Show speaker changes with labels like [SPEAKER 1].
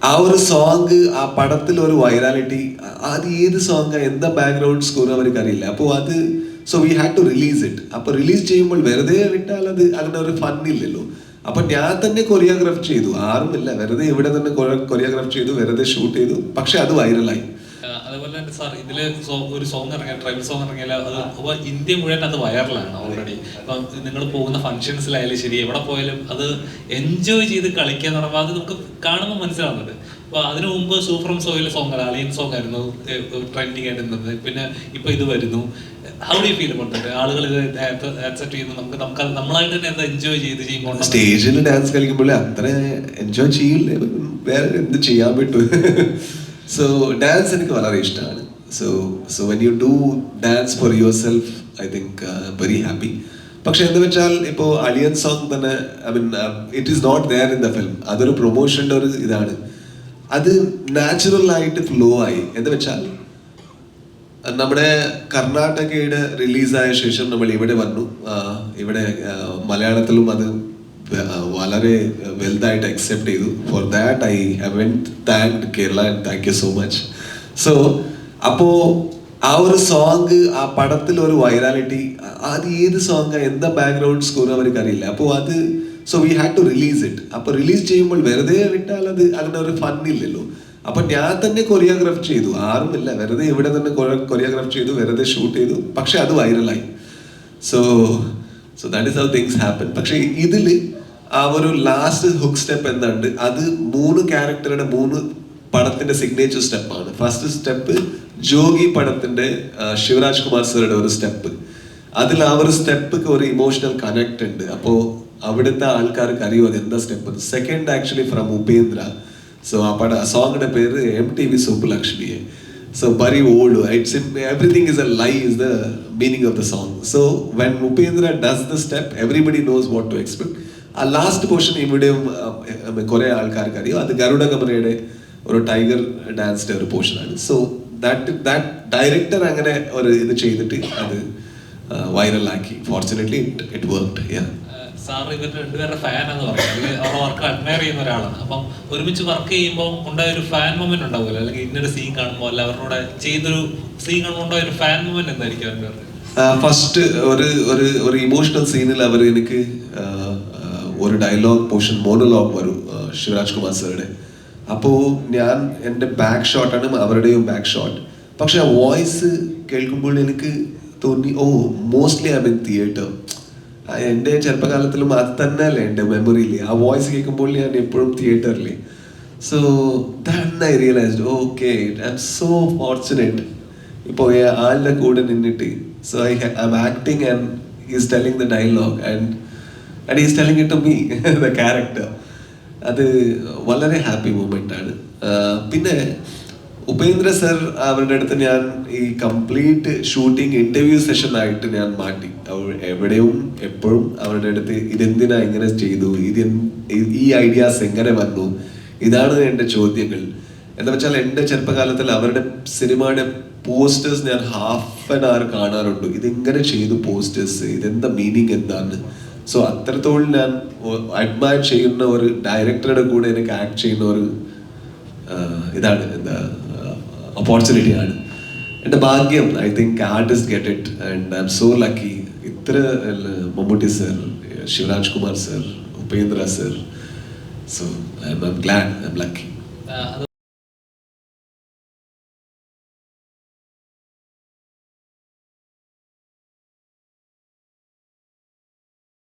[SPEAKER 1] ആ ഒരു സോങ് ആ പടത്തിൽ ഒരു വൈറാലിറ്റി, അത് ഏത് സോങ് എന്താ ബാക്ക്ഗ്രൗണ്ട് സ്കോർ അവർക്ക് അറിയില്ല. അപ്പോൾ അത് so we had to release it. അപ്പൊ റിലീസ് ചെയ്യുമ്പോൾ വെറുതെ വിട്ടാൽ അത് അങ്ങനെ ഒരു ഫൺ ഇല്ലല്ലോ. അപ്പൊ ഞാൻ തന്നെ കൊറിയോഗ്രാഫ് ചെയ്തു, ആരുമില്ല, വെറുതെ ഇവിടെ തന്നെ കൊറിയോഗ്രാഫ് ചെയ്തു, വെറുതെ ഷൂട്ട് ചെയ്തു, പക്ഷെ അത് വൈറലായി.
[SPEAKER 2] അതുപോലെ തന്നെ സാർ ഇതില് ഒരു സോങ് ഇറങ്ങിയ ട്രൈബൽ സോങ് ഇറങ്ങിയാൽ അത് അപ്പോൾ ഇന്ത്യ മുഴുവൻ അത് വൈറലാണ് ഓൾറെഡി. അപ്പം നിങ്ങൾ പോകുന്ന ഫംഗ്ഷൻസിലായാലും ശരി, എവിടെ പോയാലും അത് എൻജോയ് ചെയ്ത് കളിക്കുക എന്ന് പറയുമ്പോൾ അത് നമുക്ക് കാണുമ്പോൾ മനസ്സിലാവുന്നുണ്ട്. അപ്പോൾ അതിനു മുമ്പ് സൂഫ്രം സോയിലെ സോങ് അളിയൻ സോങ് ആയിരുന്നു ട്രെൻഡിങ് ആയിരുന്നത്. പിന്നെ ഇപ്പൊ ഇത് വരുന്നു. How do you feel about that? ആളുകൾ ഇത് ആക്സെപ്റ്റ് ചെയ്യുന്നു, നമുക്ക് നമ്മളായിട്ട് തന്നെ അത് എൻജോയ് ചെയ്ത് ചെയ്യുമ്പോൾ
[SPEAKER 1] സ്റ്റേജിൽ ഡാൻസ് കളിക്കുമ്പോൾ അത്ര എൻജോയ് ചെയ്യില്ലേ, വേറെ എന്ത് ചെയ്യാൻ പറ്റും. സോ ഡാൻസ് എനിക്ക് വളരെ ഇഷ്ടമാണ്. So when you do dance for yourself, I think very happy. പക്ഷെ എന്ന് വെച്ചാൽ ഇപ്പോൾ അലിയൻ സോങ് തന്നെ, I mean it is not there in the film. അതൊരു പ്രൊമോഷൻ്റെ ഒരു ഇതാണ്. അത് നാച്ചുറൽ ആയിട്ട് ഫ്ലോ ആയി. എന്ന് വെച്ചാൽ നമ്മുടെ കർണാടകയുടെ റിലീസായ ശേഷം നമ്മൾ ഇവിടെ വന്നു. ഇവിടെ മലയാളത്തിലും അത് വളരെ വലുതായിട്ട് അക്സെപ്റ്റ് ചെയ്തു. For that I haven't thanked Kerala and thank you so much. So അപ്പോൾ ആ ഒരു സോങ് ആ പടത്തിൽ ഒരു വൈറാലിറ്റി, അത് ഏത് സോങ് എന്താ ബാക്ക്ഗ്രൗണ്ട് സ്കോർ അവർക്ക് അറിയില്ല. അപ്പോൾ അത് so we had to release it. അപ്പൊ റിലീസ് ചെയ്യുമ്പോൾ വെറുതെ വിട്ടാൽ അത് അങ്ങനെ ഒരു ഫൺ ഇല്ലല്ലോ. അപ്പൊ ഞാൻ തന്നെ കൊറിയോഗ്രാഫ് ചെയ്തു, ആരുമില്ല, വെറുതെ ഇവിടെ തന്നെ കൊറിയോഗ്രാഫ് ചെയ്തു, വെറുതെ ഷൂട്ട് ചെയ്തു, പക്ഷെ അത് വൈറലായി. So that is how things happen. പക്ഷെ ഇതില് ആ ഒരു ലാസ്റ്റ് ഹുക്ക് സ്റ്റെപ്പ് എന്തുണ്ട്, അത് 3 ക്യാരക്ടറുടെ 3 പടത്തിന്റെ സിഗ്നേച്ചർ സ്റ്റെപ്പാണ്. ഫസ്റ്റ് സ്റ്റെപ്പ് ജോഗി പടത്തിന്റെ ശിവരാജ് കുമാർ സാറുടെ ഒരു സ്റ്റെപ്പ്. അതിൽ ആ ഒരു സ്റ്റെപ്പ് ഒരു ഇമോഷണൽ കണക്ട് ഉണ്ട്. അപ്പോൾ അവിടുത്തെ ആൾക്കാർക്ക് അറിയും അത് എന്താ step. Second actually from Upendra. So ആ സോങ്ങിന്റെ പേര് MTV സുബ്ബലക്ഷ്മിയെ. So very old, it's everything is a lie is the meaning of the song. So when Upendra does the step, everybody knows what to expect. A last portion ഇവിടെയും കുറെ ആൾക്കാർക്ക് അറിയും. അത് ഗരുഡ ഗമനയുടെ ഒരു tiger ഡാൻസിന്റെ ഒരു പോർഷനാണ്. സോ ദാറ്റ് ഡയറക്ടർ അങ്ങനെ ഒരു ഇത് ചെയ്തിട്ട് അത് വൈറലാക്കി. Fortunately it worked. Yeah,
[SPEAKER 2] sir ഇവരുടെ രണ്ടുപേരുടെ ഫാനാന്ന് പറഞ്ഞു, അല്ലെങ്കിൽ അവരുടെ വർക്ക് അഡ്മയർ ചെയ്യുന്ന ഒരാളാണ്. അപ്പം ഒരുമിച്ച് വർക്ക് ചെയ്യുമ്പോൾ ഉണ്ടായ ഒരു ഫാൻ മൊമെന്റ് ഉണ്ടാവുമല്ലോ, അല്ലെങ്കിൽ ഇന്നൊരു സീൻ കാണുമ്പോൾ അല്ല അവരുടെ ചെയ്തൊരു സീൻ കാണുമ്പോൾ ഉണ്ടായ ഒരു ഫാൻ മൊമെന്റ് എന്തായിരിക്കും അവരുടെ?
[SPEAKER 1] ഫസ്റ്റ് ഒരു ഇമോഷണൽ സീനിൽ അവർ എനിക്ക് ഒരു ഡയലോഗ് പോർഷൻ മോണോലോഗ് വരും ശിവരാജ് കുമാർ സാറുടെ. അപ്പോൾ ഞാൻ എൻ്റെ ബാക്ക് ഷോട്ടാണ്, അവരുടെയും ബാക്ക് ഷോട്ട്. പക്ഷെ ആ വോയിസ് കേൾക്കുമ്പോൾ എനിക്ക് തോന്നി, ഓ മോസ്റ്റ്ലി ഐ മീൻ തിയേറ്റർ. എൻ്റെ ചെറുപ്പകാലത്തിലും അത് തന്നെ അല്ലേ എൻ്റെ മെമ്മറിയിൽ. ആ വോയിസ് കേൾക്കുമ്പോൾ ഞാൻ എപ്പോഴും തിയേറ്ററിൽ. So that I realised, okay I am so fortunate. ഇപ്പോൾ ആളുടെ കൂടെ നിന്നിട്ട്, so I am acting and he's telling the dialogue and he's telling it to me the character. അത് വളരെ ഹാപ്പി മൂമെൻ്റ് ആണ്. പിന്നെ ഉപേന്ദ്ര സർ അവരുടെ അടുത്ത് ഞാൻ ഈ കംപ്ലീറ്റ് ഷൂട്ടിംഗ് ഇന്റർവ്യൂ സെഷൻ ആയിട്ട് ഞാൻ മാറ്റി. എവിടെയും എപ്പോഴും അവരുടെ അടുത്ത് ഇതെന്തിനാ ഇങ്ങനെ ചെയ്തു, ഈ ഐഡിയാസ് എങ്ങനെ വന്നു, ഇതാണ് എൻ്റെ ചോദ്യങ്ങൾ. എന്താ വെച്ചാൽ എൻ്റെ ചെറുപ്പകാലത്തിൽ അവരുടെ സിനിമയുടെ പോസ്റ്റേഴ്സ് ഞാൻ ഹാഫ് ആൻ അവർ കാണാറുണ്ട്. ഇതിങ്ങനെ ചെയ്തു പോസ്റ്റേഴ്സ്, ഇതെന്താ മീനിങ് എന്താണ്. സോ അത്രത്തോളം ഞാൻ അഡ്മയർ ചെയ്യുന്ന ഒരു ഡയറക്ടറുടെ കൂടെ എനിക്ക് ആക്ട് ചെയ്യുന്ന ഒരു ഇതാണ് എന്താ ഓപ്പർച്യൂണിറ്റി ആണ്, എൻ്റെ ഭാഗ്യം. I think artist get it and I'm so lucky. ഇത്ര Mammootty sir, Shivaraj Kumar sir, Upendra sir. So I'm glad, I'm lucky.